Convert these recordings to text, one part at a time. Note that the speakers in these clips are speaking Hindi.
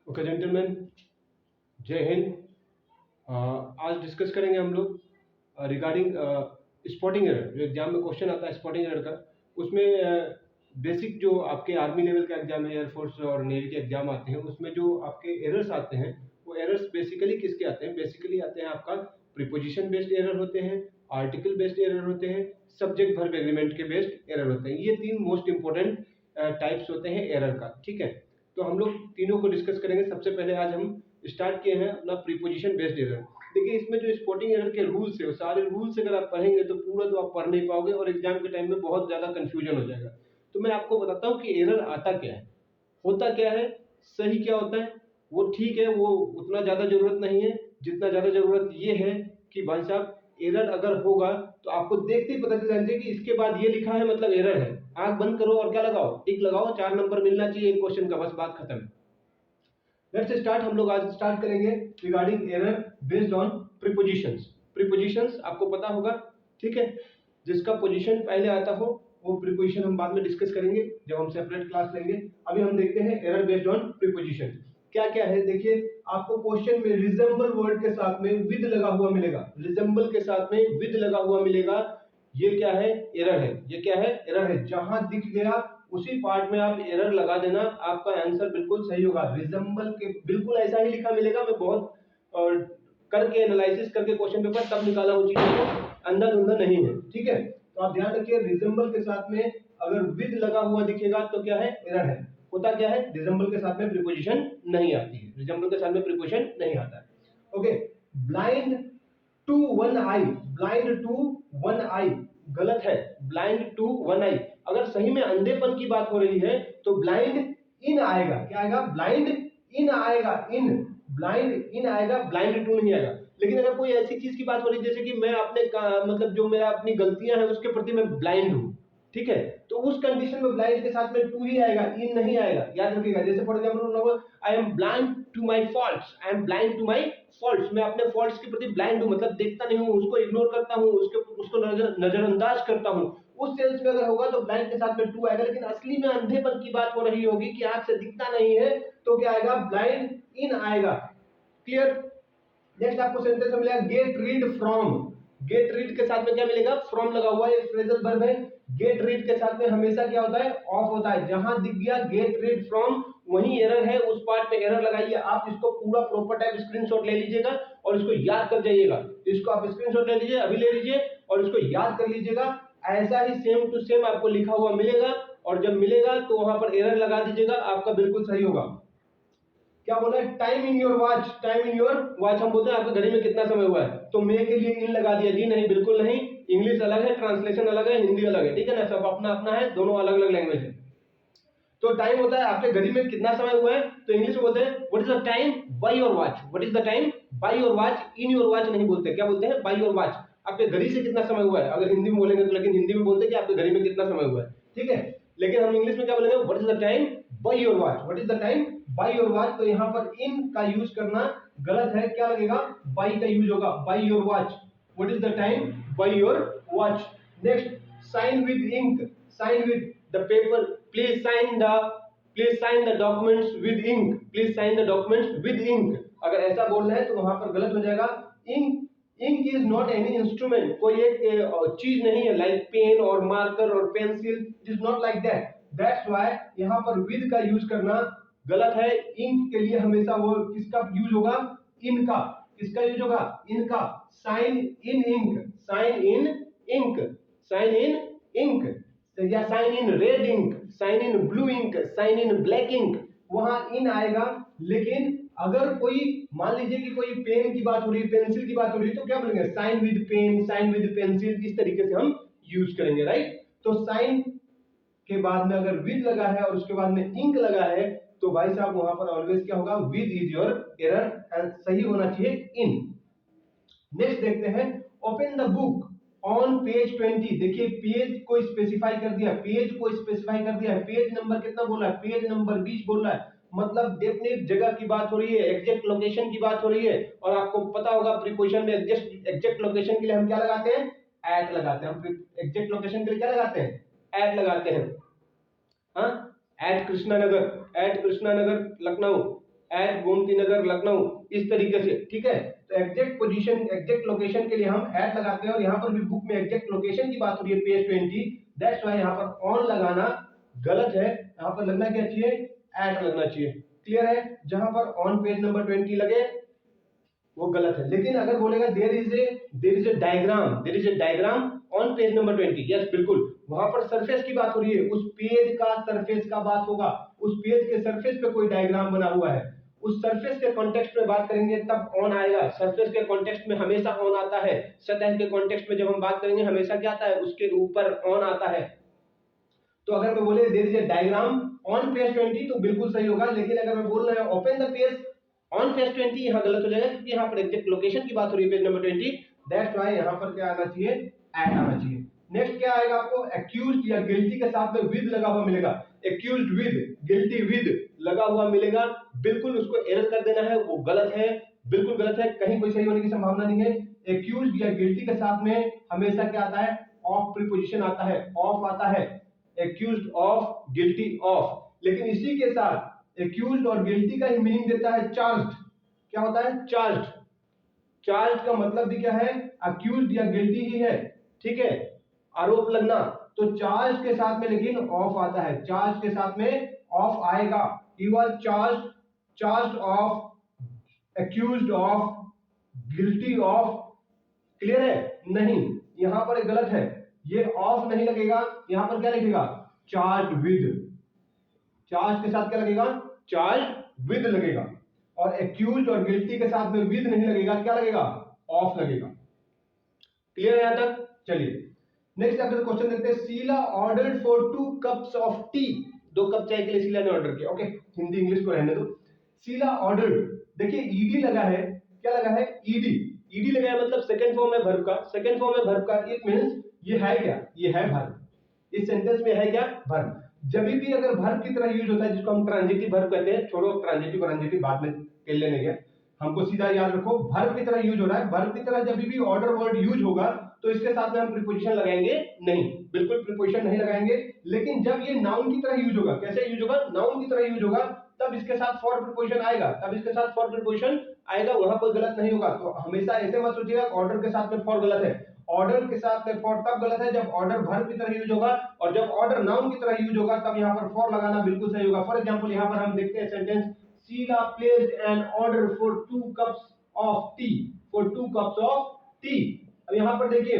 ओके जेंटलमैन, जय हिंद। आज डिस्कस करेंगे हम लोग रिगार्डिंग स्पॉटिंग एरर। जो एग्जाम में क्वेश्चन आता है स्पॉटिंग एरर का, उसमें बेसिक जो आपके आर्मी लेवल का एग्जाम है, एयरफोर्स और नेवी के एग्जाम आते हैं, उसमें जो आपके एरर्स आते हैं वो एरर्स बेसिकली किसके आते हैं? बेसिकली आते हैं आपका प्रीपोजिशन बेस्ड एरर होते हैं, आर्टिकल बेस्ड एरर होते हैं, सब्जेक्ट वर्ब एग्रीमेंट के बेस्ड एरर होते हैं। ये तीन मोस्ट इंपॉर्टेंट टाइप्स होते हैं एरर का, ठीक है। तो हम लोग तीनों को डिस्कस करेंगे। सबसे पहले आज हम स्टार्ट किए हैं अपना प्रीपोजिशन बेस्ड एरर। देखिए, इसमें जो स्पॉटिंग एरर के रूल्स है, वो सारे रूल्स अगर आप पढ़ेंगे तो पूरा तो आप पढ़ नहीं पाओगे और एग्जाम के टाइम में बहुत ज्यादा कंफ्यूजन हो जाएगा। तो मैं आपको बताता हूँ कि एरर आता क्या है, होता क्या है, सही क्या होता है। वो ठीक है, वो उतना ज्यादा जरूरत नहीं है जितना ज्यादा जरूरत ये है कि भाई साहब एरर अगर होगा तो आपको देखते ही पता चल जाना चाहिए कि इसके बाद ये लिखा है मतलब एरर है। आंख बंद करो और क्या लगाओ, टिक लगाओ, 4 नंबर मिलना चाहिए एक क्वेश्चन का, बस बात खत्म। Let's start. हम लोग आज स्टार्ट करेंगे regarding error based on prepositions. Prepositions आपको पता होगा, ठीक है। जिसका पोजीशन पहले आता हो वो प्रीपोजिशन हम बाद में डिस्कस करेंगे जब हम सेपरेट क्लास लेंगे। अभी हम देखते हैं एरर बेस्ड ऑन प्रीपोजिशन क्या क्या है। देखिए, आपको क्वेश्चन में रिजेंबल वर्ड के साथ में विद लगा हुआ मिलेगा, रिजेंबल के साथ में विद लगा हुआ मिलेगा। ये क्या है? एरर है। ये क्या है? एरर है। जहां दिख गया उसी पार्ट में आप एरर लगा देना, आपका आंसर बिल्कुल सही होगा। रिजेंबल के बिल्कुल ऐसा ही लिखा मिलेगा। मैं बहुत और करके एनालिसिस करके क्वेश्चन पेपर तब निकाला हूं चीजों को, अंदर उंदर नहीं है, ठीक है। तो आप ध्यान रखिए, रिजेंबल के साथ में अगर विद लगा हुआ दिखेगा तो क्या है? एरर है। होता क्या है? रिजेंबल के साथ में प्रीपोजिशन नहीं आती है, रिजेंबल के साथ में प्रीपोजिशन नहीं आता है। Okay, blind to one eye, blind to one eye गलत है। ब्लाइंड टू वन आई, अगर सही में अंधेपन की बात हो रही है तो ब्लाइंड इन आएगा। क्या आएगा? ब्लाइंड इन आएगा। इन ब्लाइंड इन आएगा, ब्लाइंड टू नहीं आएगा। लेकिन अगर कोई ऐसी चीज की बात हो रही है जैसे कि मैं अपने मतलब जो मेरा अपनी गलतियां हैं उसके प्रति मैं ब्लाइंड हूं, ठीक है, तो उस कंडीशन में ब्लाइंड के साथ में टू ही आएगा, इन नहीं आएगा। याद रखिएगा। जैसे for example, I am blind to my faults, I am blind to my faults, मैं अपने फॉल्ट्स के प्रति ब्लाइंड हूं, मतलब देखता नहीं हूं, उसको इग्नोर करता हूं, उसको नजरअंदाज करता हूं। उस सेंस में अगर होगा तो ब्लाइंड के साथ में टू आएगा। लेकिन असली में अंधेपन की बात हो रही होगी कि आंख से दिखता नहीं है, तो क्या आएगा? ब्लाइंड इन आएगा। क्लियर? नेक्स्ट आपको सेंटेंस में मिलेगा get rid from. Get rid के साथ में क्या मिलेगा? फ्रॉम लगा हुआ है, फ्रेजल वर्ब है। गेट रीड के साथ में हमेशा क्या होता है? ऑफ होता है। जहां दिख गया गेट रीड फ्रॉम वही एरर है, उस पार्ट पे एरर लगाइए। आप इसको पूरा प्रॉपर टाइप स्क्रीनशॉट ले लीजिएगा और इसको याद कर जाइएगा। इसको आप स्क्रीनशॉट ले लीजिए, अभी ले लीजिए और इसको याद कर लीजिएगा। ऐसा ही सेम टू सेम आपको लिखा हुआ मिलेगा और जब मिलेगा तो वहां पर एरर लगा दीजिएगा, आपका बिल्कुल सही होगा। क्या बोला है? Time in your watch, time in your watch. हम बोलते हैं आपके घड़ी में कितना समय हुआ है, तो मे के लिए इन लगा दिया जी? नहीं, बिल्कुल नहीं। इंग्लिश अलग है, ट्रांसलेशन अलग है, हिंदी अलग है, ठीक है ना। सब अपना अपना है, दोनों अलग अलग लैंग्वेज है। तो टाइम होता है आपके घड़ी में कितना समय हुआ है, तो इंग्लिश में बोलते हैं what is the time by your watch. What is the time by your watch, in your watch नहीं बोलते। क्या बोलते हैं? Bye your watch. आपके घड़ी से कितना समय हुआ है, अगर हिंदी में बोलेंगे तो। लेकिन हिंदी में बोलते हैं कि आपके घड़ी में कितना समय हुआ है, ठीक है। लेकिन हम इंग्लिश में क्या बोलेंगे? What is the time by your watch. What is the time by your watch. तो यहाँ पर इन का यूज करना गलत है। क्या लगेगा? बाय का यूज होगा, by your watch. What is the time by your watch. Next, sign with ink, sign with the paper, please sign the, please sign the documents with ink, please sign the documents with ink. अगर ऐसा बोलना है तो वहां पर गलत हो जाएगा। Ink, ink is not any instrument, कोई एक चीज नहीं है लाइक पेन और मार्कर और pencil, it is not like that. That's why यहाँ पर विद का यूज करना गलत है। इंक के लिए हमेशा वो किसका यूज होगा? इनका। किसका यूज होगा? इनका। Sign in ink, sign in ink, sign in ink, या sign in red ink, sign in blue ink, sign in black ink, वहां इन आएगा। लेकिन अगर कोई मान लीजिए कि कोई पेन की बात हो रही है, पेंसिल की बात हो रही है, तो क्या बोलेंगे? Sign with pen, sign with pencil, इस तरीके से हम यूज करेंगे, राइट। तो साइन के बाद में अगर विद लगा है और उसके बाद में इंक लगा है तो भाई साहब वहां पर ऑलवेज क्या होगा? With is your error and सही होना चाहिए इन। नेक्स्ट देखते हैं, open the book on page 20। देखिए, पेज को स्पेसिफाई कर दिया, पेज को स्पेसिफाई कर दिया है। पेज नंबर कितना बोला है? पेज नंबर 20 बोल रहा है। मतलब डेफिनेट जगह की बात हो रही है, एग्जैक्ट लोकेशन की बात हो रही है। और आपको पता होगा प्रीपोजिशन में एग्जैक्ट लोकेशन के लिए हम क्या लगाते हैं? एट लगाते हैं। हम एग्जैक्ट लोकेशन के लिए क्या लगाते हैं? एट लगाते हैं। हाँ, at Krishnanagar, at Krishnanagar Lucknow, at Gomti Nagar Lucknow, इस तरीके से, ठीक है। तो एग्जैक्ट पोजीशन, एग्जैक्ट लोकेशन के लिए हम एट लगाते हैं, और यहाँ पर भी बुक में एग्जैक्ट लोकेशन की बात हो रही है पेज 20, दैट्स व्हाई यहाँ पर ऑन लगाना गलत है, यहाँ पर लगना क्या चाहिए, एट लगना चाहिए। क्लियर है, जहां पर ऑन पेज नंबर 20 लगे वो गलत है। लेकिन अगर बोलेगा there is a diagram on page number 20, yes बिल्कुल, वहां पर सरफेस की बात हो रही है, उस पेज का सरफेस का बात होगा, उस पेज के सरफेस पे कोई डायग्राम बना हुआ है, उस सरफेस के कॉन्टेक्स्ट में बात करेंगे तब ऑन आएगा। सरफेस के कॉन्टेक्स्ट में हमेशा ऑन आता है, सतह के कॉन्टेक्स्ट में जब हम बात करेंगे हमेशा क्या आता है, उसके ऊपर ऑन आता है। तो अगर मैं बोले there is a diagram on page 20 तो बिल्कुल सही होगा, लेकिन अगर मैं बोल रहा हूं open the page on page 20, यहां गलत हो जाएगा, क्योंकि यहां पर एग्जैक्ट लोकेशन की बात हो रही है पेज नंबर 20, दैट्स व्हाई यहां पर क्या आना चाहिए, एट आना चाहिए। नेक्स्ट क्या आएगा, आपको एक्यूज्ड या गिल्टी के साथ में विद लगा हुआ मिलेगा, एक्यूज्ड विद, गिल्टी विद लगा हुआ मिलेगा, बिल्कुल उसको एरर कर देना है, वो गलत है, बिल्कुल गलत है, कहीं कोई सही होने की संभावना नहीं है। एक्यूज्ड या गिल्टी के साथ में हमेशा क्या आता है, ऑफ प्रीपोजिशन आता है, ऑफ आता है, एक्यूज्ड ऑफ, गिल्टी ऑफ। लेकिन इसी के साथ एक्यूज्ड और गिल्टी का ही मीनिंग देता है चार्ज्ड। क्या होता है, चार्ज्ड। चार्ज का मतलब भी क्या है, अक्यूज्ड या गिल्टी ही है, ठीक है, आरोप लगना। तो चार्ज के साथ में लेकिन ऑफ आता है, चार्ज के साथ में ऑफ आएगा। He was charged of, accused of, guilty of. Clear है, नहीं, यहां पर गलत है, ये ऑफ नहीं लगेगा, यहां पर क्या लगेगा, चार्ज विद। चार्ज के साथ क्या लगेगा, चार्ज विद लगेगा, और एक्यूज्ड और गिल्टी के साथ में विद नहीं लगेगा, क्या लगेगा, ऑफ लगेगा। क्लियर है यहां तक, चलिए नेक्स्ट आपके क्वेश्चन देखते हैं। Sheela ordered for 2 cups of tea, 2 cup चाय के लिए शीला ने ऑर्डर किया, ओके, हिंदी इंग्लिश को रहने दो। शीला ऑर्डर्ड, देखिए ईडी लगा है, क्या लगा है, ईडी, ईडी लगा है मतलब सेकंड फॉर्म है वर्ब का, सेकंड फॉर्म है वर्ब का, इट मींस ये है क्या, ये है वर्ब, इस सेंटेंस में है क्या, वर्ब। जब भी अगर वर्ब की तरह यूज होता है, जिसको हम ट्रांजिटिव वर्ब कहते हैं, छोड़ो ट्रांजिटिव बाद में कर लेने के, हमको सीधा याद रखो वर्ब की तरह यूज हो रहा है। वर्ब की तरह जब भी ऑर्डर वर्ड यूज होगा तो इसके साथ में हम प्रीपोजिशन लगाएंगे नहीं, बिल्कुल प्रीपोजिशन नहीं लगाएंगे। लेकिन जब ये नाउन की तरह यूज होगा, कैसे यूज होगा, नाउन की तरह यूज होगा, तब इसके साथ फॉर प्रीपोजिशन आएगा, तब इसके साथ फॉर प्रीपोजिशन आएगा, वहां कोई गलत नहीं होगा। तो हमेशा ऐसे मत सोचिएगा ऑर्डर के साथ में फॉर गलत है, ऑर्डर के साथ में फॉर तब गलत है जब ऑर्डर वर्ब की तरह यूज होगा, और जब ऑर्डर नाउन की तरह यूज होगा तब यहाँ पर फॉर लगाना बिल्कुल सही होगा। फॉर एग्जांपल यहाँ पर हम देखते हैं sentence, Sheela placed an order for 2 cups of tea, for 2 cups of tea. अब यहाँ पर देखिए,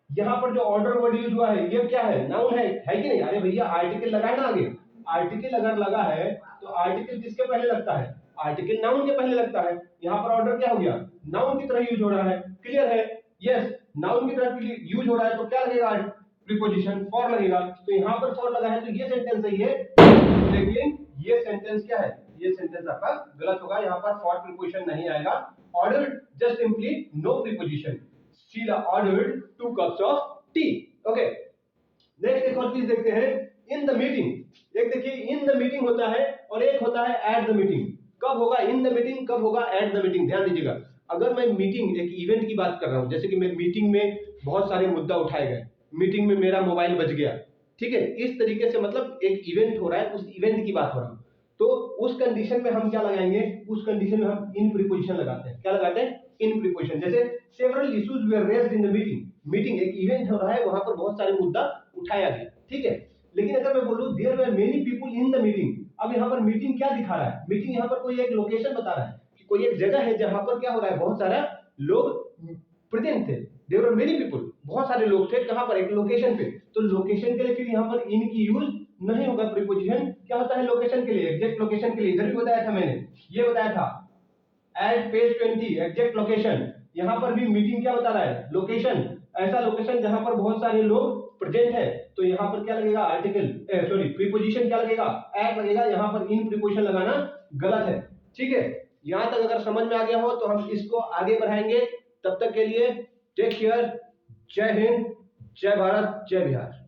यहाँ पर जो ऑर्डर वर्ड यूज हुआ है ये क्या है, नाउन है कि नहीं, अरे भैया आर्टिकल लगा है ना आगे, आर्टिकल अगर लगा है तो आर्टिकल किसके पहले लगता है, आर्टिकल नाउन के पहले लगता है। यहाँ पर ऑर्डर क्या हो गया, नाउन की तरह यूज हो रहा है, क्लियर है, यस, नाउन की तरह यूज हो रहा है, तो क्या लगेगा, प्रीपोजिशन फॉर लगेगा। तो यहाँ पर फॉर लगा है तो ये सेंटेंस सही है, लेकिन ये सेंटेंस क्या है, ये सेंटेंस आपका गलत होगा, यहाँ पर फॉर प्रीपोजिशन नहीं आएगा। Ordered just simply no preposition, Sheela ordered 2 cups of tea, okay. Next एक और चीज देखते हैं, इन द मीटिंग। एक देखिए इन द मीटिंग होता है और एक होता है एट द मीटिंग। कब होगा इन द मीटिंग, कब होगा एट द मीटिंग, ध्यान दीजिएगा। अगर मैं मीटिंग, एक इवेंट की बात कर रहा हूं, जैसे कि मैं मीटिंग में बहुत सारे मुद्दा उठाए गए, मीटिंग में मेरा मोबाइल बज गया, ठीक है, इस तरीके से मतलब एक इवेंट हो रहा है, उस इवेंट की बात हो रहा है, तो उस कंडीशन में हम क्या लगाएंगे, उस कंडीशन में हम इन प्रीपोजिशन लगाते हैं, क्या लगाते हैं, इन प्रीपोजिशन। जैसे several issues were raised in the meeting, meeting एक इवेंट हो रहा है, वहां पर बहुत सारे मुद्दा उठाया गया, ठीक है। लेकिन अगर मैं बोलूं there were many people in the meeting, अब यहाँ पर मीटिंग क्या दिखा रहा है, मीटिंग यहाँ पर कोई एक लोकेशन बता रहा है कि कोई एक जगह है जहां पर क्या हो रहा है, बहुत सारा लोग प्रेजेंट थे, देयर वर मेनी पीपल, बहुत सारे लोग थे, कहां पर, एक लोकेशन पे। तो लोकेशन के लिए फिर यहाँ पर इन की यूज नहीं होगा, प्रीपोजिशन क्या होता है लोकेशन के लिए, एग्जैक्ट लोकेशन के लिए, इधर भी बताया था मैंने, ये बताया था एट पेज 20 एग्जैक्ट लोकेशन। यहाँ पर भी मीटिंग क्या बता रहा है, लोकेशन, ऐसा लोकेशन जहां पर बहुत सारे लोग प्रेजेंट है, तो यहाँ पर क्या लगेगा, आर्टिकल, सॉरी प्रीपोजिशन क्या लगेगा, एट लगेगा, यहाँ पर इन प्रीपोजिशन लगाना गलत है, ठीक है। यहाँ तक अगर समझ में आ गया हो तो हम इसको आगे बढ़ाएंगे, तब तक के लिए टेक केयर, जय हिंद, जय भारत, जय बिहार।